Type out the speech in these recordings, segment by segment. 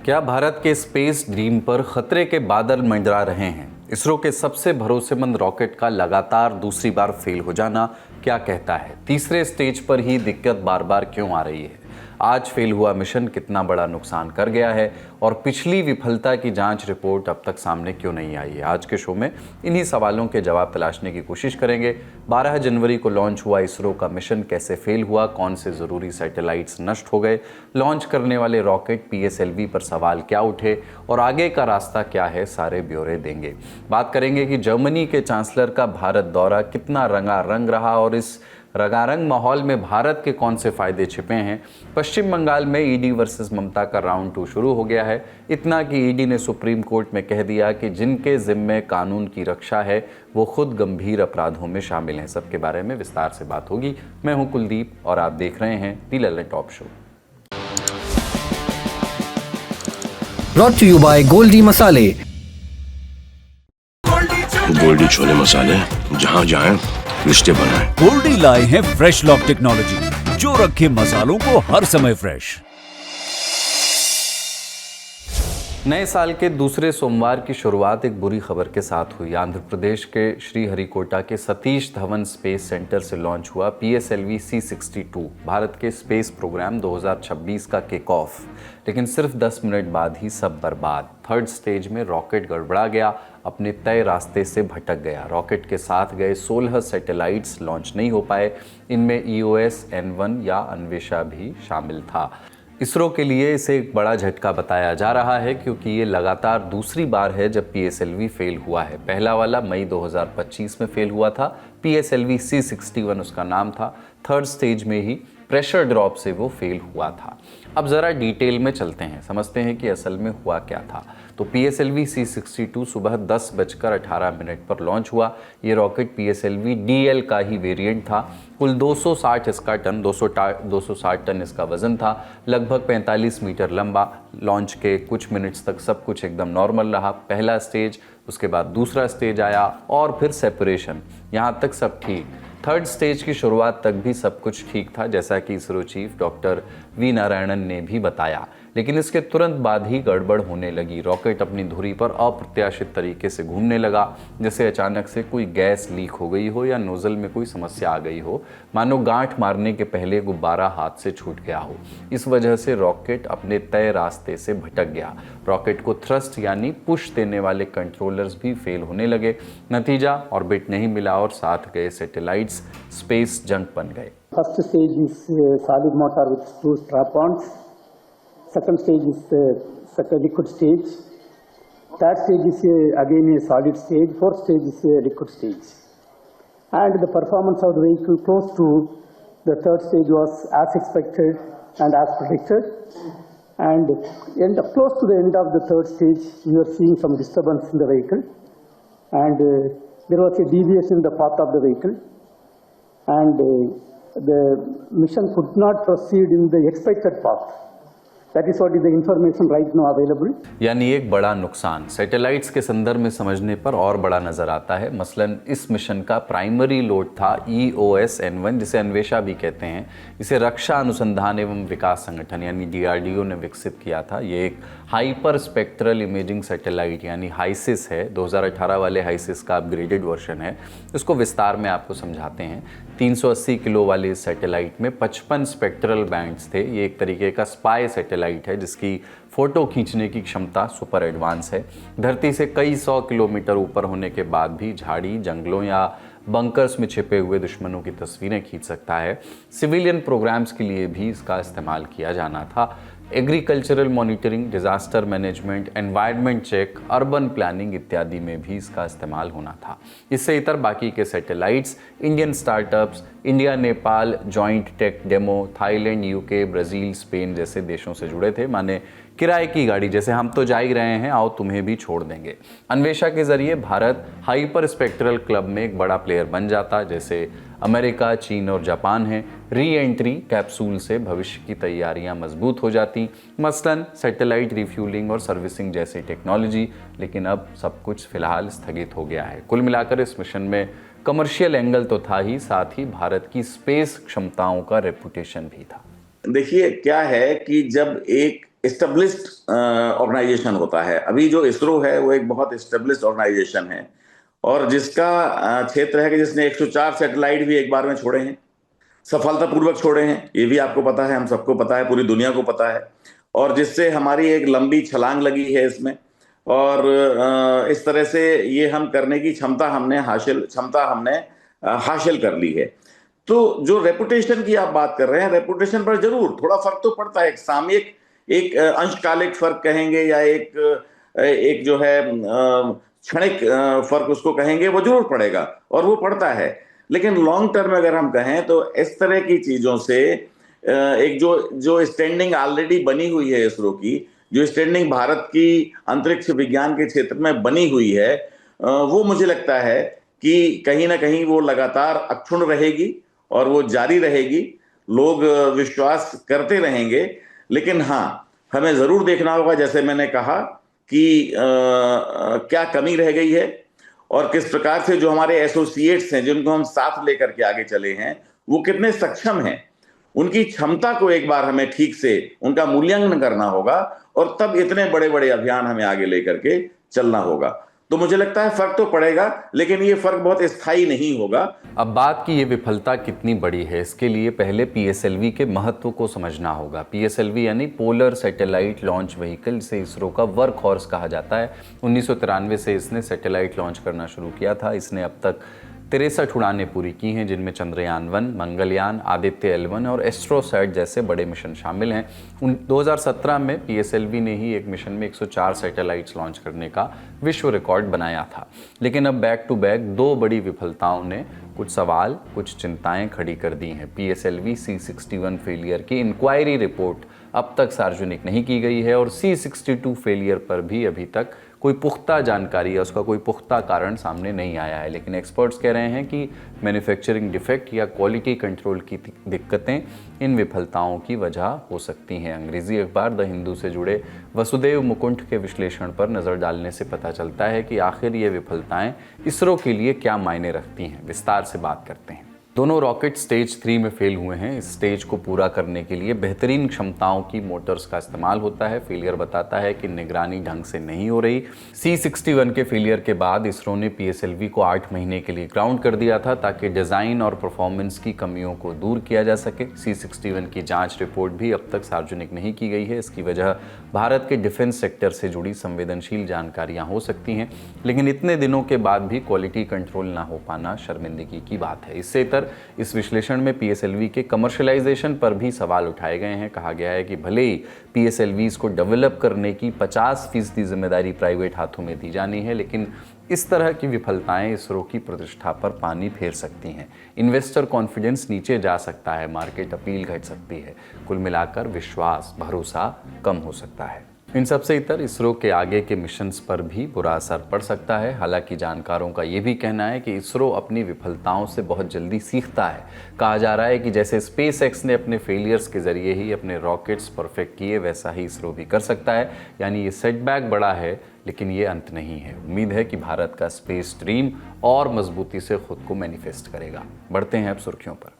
क्या भारत के space dream पर खतरे के बादल मंडरा रहे हैं? इसरो के सबसे भरोसेमंद रॉकेट का लगातार दूसरी बार फेल हो जाना क्या कहता है? तीसरे स्टेज पर ही दिक्कत बार बार क्यों आ रही है? आज फेल हुआ मिशन कितना बड़ा नुकसान कर गया है और पिछली विफलता की जांच रिपोर्ट अब तक सामने क्यों नहीं आई है? आज के शो में इन्हीं सवालों के जवाब तलाशने की कोशिश करेंगे। 12 जनवरी को लॉन्च हुआ इसरो का मिशन कैसे फेल हुआ, कौन से ज़रूरी सैटेलाइट्स नष्ट हो गए, लॉन्च करने वाले रॉकेट PSLV पर सवाल क्या उठे और आगे का रास्ता क्या है, सारे ब्यौरे देंगे। बात करेंगे कि जर्मनी के चांसलर का भारत दौरा कितना रंगारंग रहा और इस रंगारंग माहौल में भारत के कौन से फायदे छिपे हैं। पश्चिम बंगाल में ईडी वर्सेस ममता का राउंड 2 शुरू हो गया है। इतना कि ईडी ने सुप्रीम कोर्ट में कह दिया कि जिनके जिम्मे कानून की रक्षा है वो खुद गंभीर अपराधों में शामिल हैं। सबके बारे में विस्तार से बात होगी। मैं हूं कुलदीप और आप देख रहे हैं the Lallantop show. Brought to you by Goldie मसाले। गोल्डी छोले मसाले, जहाँ जाएं रिश्ते बनाएं। गोल्डी लाए हैं फ्रेश लॉक टेक्नोलॉजी जो रखे मसालों को हर समय फ्रेश। नए साल के दूसरे सोमवार की शुरुआत एक बुरी खबर के साथ हुई। आंध्र प्रदेश के श्रीहरिकोटा के सतीश धवन स्पेस सेंटर से लॉन्च हुआ PSLV C62 भारत के स्पेस प्रोग्राम 2026 का किक ऑफ। लेकिन सिर्फ 10 मिनट बाद ही सब बर्बाद। थर्ड स्टेज में रॉकेट गड़बड़ा गया, अपने तय रास्ते से भटक गया। रॉकेट के साथ गए 16 सैटेलाइट्स लॉन्च नहीं हो पाए। इनमें EOS N1 या अन्वेषा भी शामिल था। इसरो के लिए इसे एक बड़ा झटका बताया जा रहा है क्योंकि ये लगातार दूसरी बार है जब PSLV फेल हुआ है। पहला वाला मई 2025 में फेल हुआ था। PSLV C61 उसका नाम था। थर्ड स्टेज में ही प्रेशर ड्रॉप से वो फेल हुआ था। अब ज़रा डिटेल में चलते हैं, समझते हैं कि असल में हुआ क्या था। तो PSLV C62 सुबह 10:18 पर लॉन्च हुआ। ये रॉकेट PSLV DL का ही वेरिएंट था। कुल 260 इसका टन 260 टन इसका वज़न था, लगभग 45 मीटर लंबा। लॉन्च के कुछ मिनट्स तक सब कुछ एकदम नॉर्मल रहा। पहला स्टेज, उसके बाद दूसरा स्टेज आया और फिर सेपरेशन, यहाँ तक सब ठीक। थर्ड स्टेज की शुरुआत तक भी सब कुछ ठीक था, जैसा कि ISRO chief doctor V Narayanan ने भी बताया। लेकिन इसके तुरंत बाद ही गड़बड़ होने लगी। रॉकेट अपनी धुरी पर अप्रत्याशित तरीके से घूमने लगा, जैसे अचानक से कोई गैस लीक हो गई हो या नोजल में कोई समस्या आ गई हो, मानो गांठ मारने के पहले गुब्बारा हाथ से छूट गया हो। इस वजह से रॉकेट अपने तय रास्ते से भटक गया। रॉकेट को थ्रस्ट यानी पुश देने वाले कंट्रोलर्स भी फेल होने लगे। नतीजा, ऑर्बिट नहीं मिला और साथ गए सैटेलाइट्स स्पेस जंक बन गए। First stage is solid motor with 2 strap-ons. Second stage is second liquid stage. Third stage is again a solid stage. Fourth stage is a liquid stage. And the performance of the vehicle close to the third stage was as expected and as predicted. And close to the end of the third stage, we are seeing some disturbance in the vehicle. And there was a deviation in the path of the vehicle. And the mission could not proceed in the expected path. That is what is the information right now available. यानी एक बड़ा नुकसान satellites के संदर्भ में समझने पर और बड़ा नजर आता है। मसलन इस मिशन का प्राइमरी लोड था EOS N1, जिसे अन्वेषा भी कहते हैं। इसे रक्षा अनुसंधान एवं विकास संगठन यानी DRDO ने विकसित किया था। ये एक हाइपर स्पेक्ट्रल इमेजिंग सैटेलाइट यानी हाइसिस है। 2018 वाले हाइसिस का अपग्रेडेड वर्जन है। इसको विस्तार में आपको समझाते हैं। 380 किलो वाले इस सैटेलाइट में 55 स्पेक्ट्रल बैंड्स थे। ये एक तरीके का स्पाई सैटेलाइट है जिसकी फ़ोटो खींचने की क्षमता सुपर एडवांस है। धरती से कई 100 किलोमीटर ऊपर होने के बाद भी झाड़ी, जंगलों या बंकर्स में छिपे हुए दुश्मनों की तस्वीरें खींच सकता है। सिविलियन प्रोग्राम्स के लिए भी इसका इस्तेमाल किया जाना था। Agricultural monitoring, disaster management, environment check, urban planning इत्यादि में भी इसका इस्तेमाल होना था। इससे इतर बाकी के satellites Indian startups, India Nepal joint tech demo, Thailand, UK, Brazil, Spain जैसे देशों से जुड़े थे। माने किराए की गाड़ी, जैसे हम तो जा ही रहे हैं, आओ तुम्हें भी छोड़ देंगे। अन्वेषा के जरिए भारत हाइपर स्पेक्ट्रल क्लब में एक बड़ा प्लेयर बन जाता, जैसे अमेरिका, चीन और जापान हैं। री एंट्री कैप्सूल से भविष्य की तैयारियां मजबूत हो जाती, मसलन सैटेलाइट रिफ्यूलिंग और सर्विसिंग जैसी टेक्नोलॉजी। लेकिन अब सब कुछ फिलहाल स्थगित हो गया है। कुल मिलाकर इस मिशन में कमर्शियल एंगल तो था ही, साथ ही भारत की स्पेस क्षमताओं का रेपुटेशन भी था। देखिए क्या है कि जब एक एस्टेब्लिश्ड ऑर्गेनाइजेशन होता है। अभी जो इसरो है वो एक बहुत एस्टेब्लिश्ड ऑर्गेनाइजेशन है और जिसका क्षेत्र है कि जिसने 104 सैटेलाइट भी एक बार में छोड़े हैं, सफलतापूर्वक छोड़े हैं, ये भी आपको पता है, हम सबको पता है, पूरी दुनिया को पता है, और जिससे हमारी एक लंबी छलांग लगी है इसमें। और इस तरह से ये हम करने की क्षमता हमने हासिल कर ली है। तो जो रेपुटेशन की आप बात कर रहे हैं, रेपुटेशन पर जरूर थोड़ा फर्क तो पड़ता है। एक सामयिक, एक अंशकालिक फर्क कहेंगे या एक जो है क्षणिक फर्क उसको कहेंगे, वो जरूर पड़ेगा और वो पड़ता है। लेकिन लॉन्ग टर्म में अगर हम कहें तो इस तरह की चीजों से एक जो स्टैंडिंग ऑलरेडी बनी हुई है इसरो की, जो स्टैंडिंग भारत की अंतरिक्ष विज्ञान के क्षेत्र में बनी हुई है, वो मुझे लगता है कि कहीं ना कहीं वो लगातार अक्षुण्ण रहेगी और वो जारी रहेगी। लोग विश्वास करते रहेंगे। लेकिन हाँ, हमें जरूर देखना होगा, जैसे मैंने कहा, कि क्या कमी रह गई है और किस प्रकार से जो हमारे एसोसिएट्स हैं, जिनको हम साथ लेकर के आगे चले हैं, वो कितने सक्षम हैं। उनकी क्षमता को एक बार हमें ठीक से उनका मूल्यांकन करना होगा और तब इतने बड़े बड़े अभियान हमें आगे लेकर के चलना होगा। तो मुझे लगता है फर्क तो पड़ेगा, लेकिन ये फर्क बहुत स्थायी नहीं होगा। अब बात की ये विफलता कितनी बड़ी है, इसके लिए पहले पीएसएलवी के महत्व को समझना होगा। पीएसएलवी यानी पोलर सैटेलाइट लॉन्च व्हीकल, से इसरो का वर्क हॉर्स कहा जाता है। 1993 से इसने सैटेलाइट लॉन्च करना शुरू किया था। इसने अब तक 63 उड़ानें पूरी की हैं, जिनमें चंद्रयान 1, मंगलयान, आदित्य L1 और एस्ट्रोसैट जैसे बड़े मिशन शामिल हैं। 2017 में पीएसएलवी ने ही एक मिशन में 104 सैटेलाइट्स लॉन्च करने का विश्व रिकॉर्ड बनाया था। लेकिन अब बैक टू बैक दो बड़ी विफलताओं ने कुछ सवाल, कुछ चिंताएं खड़ी कर दी हैं। पीएसएलवी C61 फेलियर की इंक्वायरी रिपोर्ट अब तक सार्वजनिक नहीं की गई है और C62 फेलियर पर भी अभी तक कोई पुख्ता जानकारी या उसका कोई पुख्ता कारण सामने नहीं आया है। लेकिन एक्सपर्ट्स कह रहे हैं कि मैन्युफैक्चरिंग डिफेक्ट या क्वालिटी कंट्रोल की दिक्कतें इन विफलताओं की वजह हो सकती हैं। अंग्रेजी अखबार द हिंदू से जुड़े वसुदेव मुकुंद के विश्लेषण पर नज़र डालने से पता चलता है कि आखिर ये विफलताएं इसरो के लिए क्या मायने रखती हैं। विस्तार से बात करते हैं। दोनों रॉकेट स्टेज 3 में फेल हुए हैं। इस स्टेज को पूरा करने के लिए बेहतरीन क्षमताओं की मोटर्स का इस्तेमाल होता है। फेलियर बताता है कि निगरानी ढंग से नहीं हो रही। C61 के फेलियर के बाद इसरो ने पीएसएलवी को 8 महीने के लिए ग्राउंड कर दिया था ताकि डिज़ाइन और परफॉर्मेंस की कमियों को दूर किया जा सके। C61 की जांच रिपोर्ट भी अब तक सार्वजनिक नहीं की गई है। इसकी वजह भारत के डिफेंस सेक्टर से जुड़ी संवेदनशील जानकारियाँ हो सकती हैं। लेकिन इतने दिनों के बाद भी क्वालिटी कंट्रोल ना हो पाना शर्मिंदगी की बात है। इससे इस विश्लेषण में पीएसएलवी के कमर्शियलाइजेशन पर भी सवाल उठाए गए हैं। कहा गया है कि भले ही पीएसएलवीज को डेवलप करने की 50% जिम्मेदारी प्राइवेट हाथों में दी जानी है, लेकिन इस तरह की विफलताएं इसरो की प्रतिष्ठा पर पानी फेर सकती हैं। इन्वेस्टर कॉन्फिडेंस नीचे जा सकता है, मार्केट अपील घट सकती है। कुल मिलाकर विश्वास, भरोसा कम हो सकता है। इन सबसे इतर इसरो के आगे के मिशंस पर भी बुरा असर पड़ सकता है। हालांकि जानकारों का ये भी कहना है कि इसरो अपनी विफलताओं से बहुत जल्दी सीखता है। कहा जा रहा है कि जैसे स्पेसएक्स ने अपने फेलियर्स के जरिए ही अपने रॉकेट्स परफेक्ट किए, वैसा ही इसरो भी कर सकता है। यानी ये सेटबैक बड़ा है, लेकिन ये अंत नहीं है। उम्मीद है कि भारत का स्पेस ड्रीम और मजबूती से खुद को मैनिफेस्ट करेगा। बढ़ते हैं अब सुर्खियों पर।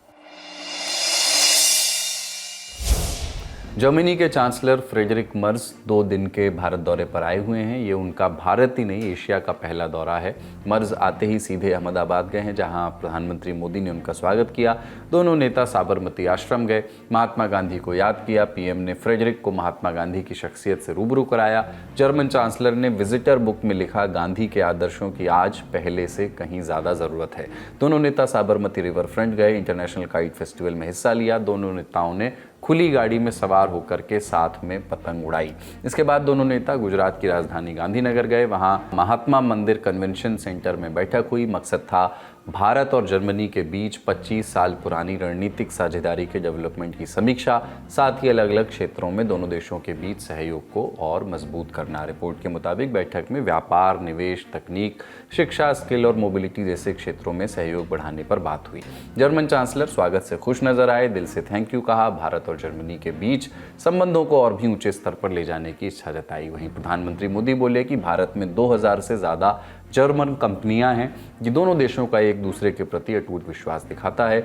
जर्मनी के चांसलर फ्रेडरिक मर्ज 2 दिन के भारत दौरे पर आए हुए हैं। ये उनका भारत ही नहीं, एशिया का पहला दौरा है। मर्ज आते ही सीधे अहमदाबाद गए हैं, जहां प्रधानमंत्री मोदी ने उनका स्वागत किया। दोनों नेता साबरमती आश्रम गए, महात्मा गांधी को याद किया। पीएम ने फ्रेडरिक को महात्मा गांधी की शख्सियत से रूबरू कराया। जर्मन चांसलर ने विजिटर बुक में लिखा, गांधी के आदर्शों की आज पहले से कहीं ज़्यादा ज़रूरत है। दोनों नेता साबरमती रिवर फ्रंट गए, इंटरनेशनल काइट फेस्टिवल में हिस्सा लिया। दोनों नेताओं ने खुली गाड़ी में सवार होकर के साथ में पतंग उड़ाई। इसके बाद दोनों नेता गुजरात की राजधानी गांधीनगर गए। वहां महात्मा मंदिर कन्वेंशन सेंटर में बैठक हुई। मकसद था भारत और जर्मनी के बीच 25 साल पुरानी रणनीतिक साझेदारी के डेवलपमेंट की समीक्षा, साथ ही अलग अलग क्षेत्रों में दोनों देशों के बीच सहयोग को और मजबूत करना। रिपोर्ट के मुताबिक बैठक में व्यापार, निवेश, तकनीक, शिक्षा, स्किल और मोबिलिटी जैसे क्षेत्रों में सहयोग बढ़ाने पर बात हुई। जर्मन चांसलर स्वागत से खुश नजर आए, दिल से थैंक यू कहा। भारत और जर्मनी के बीच संबंधों को और भी ऊंचे स्तर पर ले जाने की इच्छा जताई। वहीं प्रधानमंत्री मोदी बोले कि भारत में 2000 से ज़्यादा जर्मन कंपनियां हैं, ये दोनों देशों का एक दूसरे के प्रति अटूट विश्वास दिखाता है।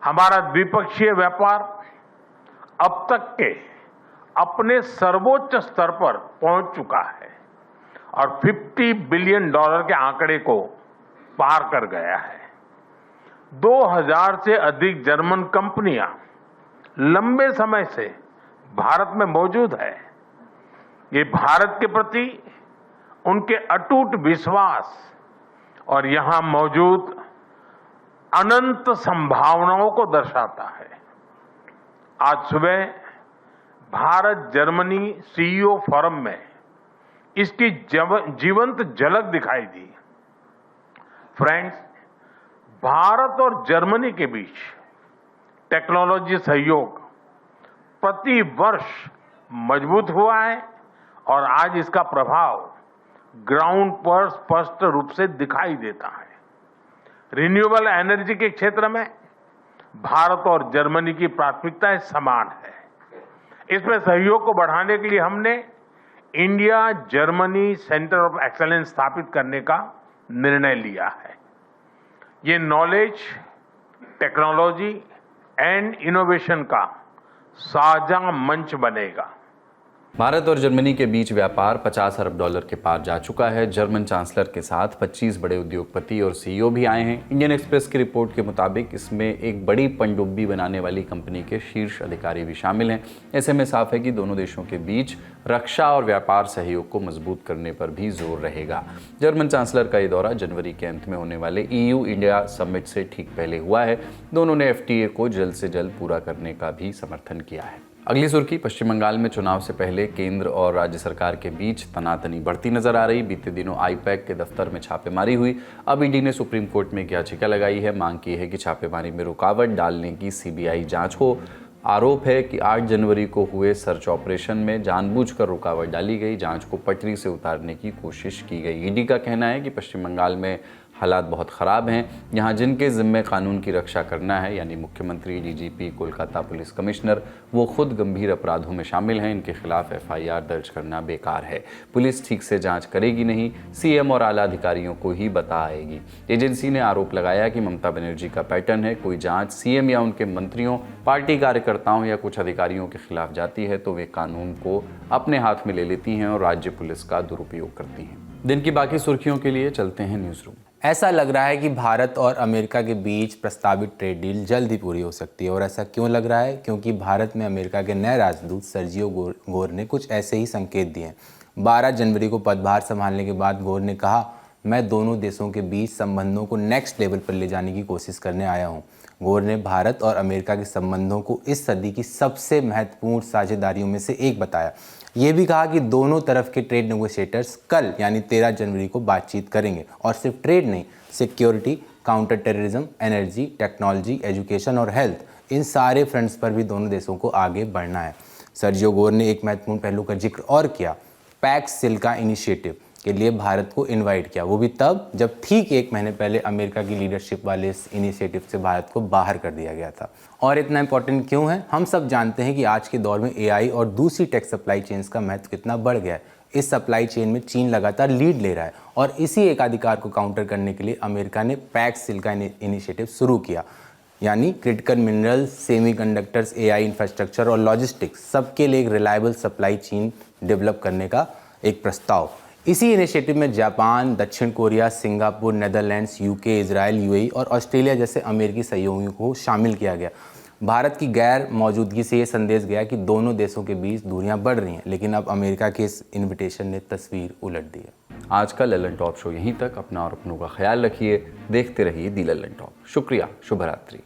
हमारा द्विपक्षीय व्यापार अब तक के अपने सर्वोच्च स्तर पर पहुंच चुका है और $50 बिलियन के आंकड़े को पार कर गया है। 2000 से अधिक जर्मन कंपनियां लंबे समय से भारत में मौजूद है। ये भारत के प्रति उनके अटूट विश्वास और यहां मौजूद अनंत संभावनाओं को दर्शाता है। आज सुबह भारत जर्मनी सीईओ फोरम में इसकी जीवंत झलक दिखाई दी। फ्रेंड्स, भारत और जर्मनी के बीच टेक्नोलॉजी सहयोग प्रति वर्ष मजबूत हुआ है और आज इसका प्रभाव ग्राउंड पर स्पष्ट रूप से दिखाई देता है। रिन्यूएबल एनर्जी के क्षेत्र में भारत और जर्मनी की प्राथमिकताएं समान है। इसमें सहयोग को बढ़ाने के लिए हमने India Germany centre of excellence स्थापित करने का निर्णय लिया है। ये नॉलेज, टेक्नोलॉजी एंड इनोवेशन का साझा मंच बनेगा। भारत और जर्मनी के बीच व्यापार $50 अरब के पार जा चुका है। जर्मन चांसलर के साथ 25 बड़े उद्योगपति और सीईओ भी आए हैं। इंडियन एक्सप्रेस की रिपोर्ट के मुताबिक इसमें एक बड़ी पनडुब्बी बनाने वाली कंपनी के शीर्ष अधिकारी भी शामिल हैं। ऐसे में साफ है कि दोनों देशों के बीच रक्षा और व्यापार सहयोग को मजबूत करने पर भी जोर रहेगा। जर्मन चांसलर का ये दौरा जनवरी के अंत में होने वाले EU इंडिया समिट से ठीक पहले हुआ है। दोनों ने FTA को जल्द से जल्द पूरा करने का भी समर्थन किया है। अगली सुर्खी, पश्चिम बंगाल में चुनाव से पहले केंद्र और राज्य सरकार के बीच तनातनी बढ़ती नजर आ रही। बीते दिनों आईपैक के दफ्तर में छापेमारी हुई। अब ईडी ने सुप्रीम कोर्ट में एक याचिका लगाई है। मांग की है कि छापेमारी में रुकावट डालने की CBI जांच हो। आरोप है कि 8 जनवरी को हुए सर्च ऑपरेशन में जानबूझकर रुकावट डाली गई, जांच को पटरी से उतारने की कोशिश की गई। ईडी का कहना है कि पश्चिम बंगाल में हालात बहुत ख़राब हैं। यहाँ जिनके ज़िम्मे कानून की रक्षा करना है, यानी मुख्यमंत्री, DGP, कोलकाता पुलिस कमिश्नर, वो खुद गंभीर अपराधों में शामिल हैं। इनके खिलाफ FIR दर्ज करना बेकार है। पुलिस ठीक से जांच करेगी नहीं, CM और आला अधिकारियों को ही बताएगी। एजेंसी ने आरोप लगाया कि ममता बनर्जी का पैटर्न है, कोई जांच CM या उनके मंत्रियों, पार्टी कार्यकर्ताओं या कुछ अधिकारियों के खिलाफ जाती है तो वे कानून को अपने हाथ में ले लेती हैं और राज्य पुलिस का दुरुपयोग करती हैं। दिन की बाकी सुर्खियों के लिए चलते हैं न्यूज़ रूम। ऐसा लग रहा है कि भारत और अमेरिका के बीच प्रस्तावित ट्रेड डील जल्द ही पूरी हो सकती है। और ऐसा क्यों लग रहा है? क्योंकि भारत में अमेरिका के नए राजदूत सर्जियो गोर ने कुछ ऐसे ही संकेत दिए। 12 जनवरी को पदभार संभालने के बाद गोर ने कहा, मैं दोनों देशों के बीच संबंधों को नेक्स्ट लेवल पर ले जाने की कोशिश करने आया हूँ। गोर ने भारत और अमेरिका के संबंधों को इस सदी की सबसे महत्वपूर्ण साझेदारियों में से एक बताया। ये भी कहा कि दोनों तरफ के ट्रेड नेगोशिएटर्स कल यानी 13 जनवरी को बातचीत करेंगे और सिर्फ ट्रेड नहीं, security, counter terrorism, energy, technology, education और हेल्थ, इन सारे फ्रंट्स पर भी दोनों देशों को आगे बढ़ना है। सर्जियो गोर ने एक महत्वपूर्ण पहलू का जिक्र और किया, पैक्स सिल्का इनिशिएटिव के लिए भारत को इनवाइट किया, वो भी तब जब ठीक 1 महीने पहले अमेरिका की लीडरशिप वाले इस इनिशिएटिव से भारत को बाहर कर दिया गया था। और इतना इंपॉर्टेंट क्यों है? हम सब जानते हैं कि आज के दौर में AI और दूसरी टेक सप्लाई चेन्स का महत्व कितना बढ़ गया है। इस सप्लाई चेन में चीन लगातार लीड ले रहा है और इसी एकाधिकार को काउंटर करने के लिए अमेरिका ने पैक्स सिल्का इनिशिएटिव शुरू किया, यानी critical minerals, semiconductors, AI infrastructure और लॉजिस्टिक्स सबके लिए एक रिलायबल सप्लाई चेन डेवलप करने का एक प्रस्ताव। इसी इनिशिएटिव में जापान, दक्षिण Korea, Singapore, Netherlands, UK, Israel, UAE और ऑस्ट्रेलिया जैसे अमेरिकी सहयोगियों को शामिल किया गया। भारत की गैर मौजूदगी से ये संदेश गया कि दोनों देशों के बीच दूरियां बढ़ रही हैं, लेकिन अब अमेरिका के इस इन्विटेशन ने तस्वीर उलट दी है। आज का ललन टॉप शो यहीं तक। अपना और अपनों का ख्याल रखिए। देखते रहिए दी ललन टॉप। शुक्रिया। शुभ रात्रि।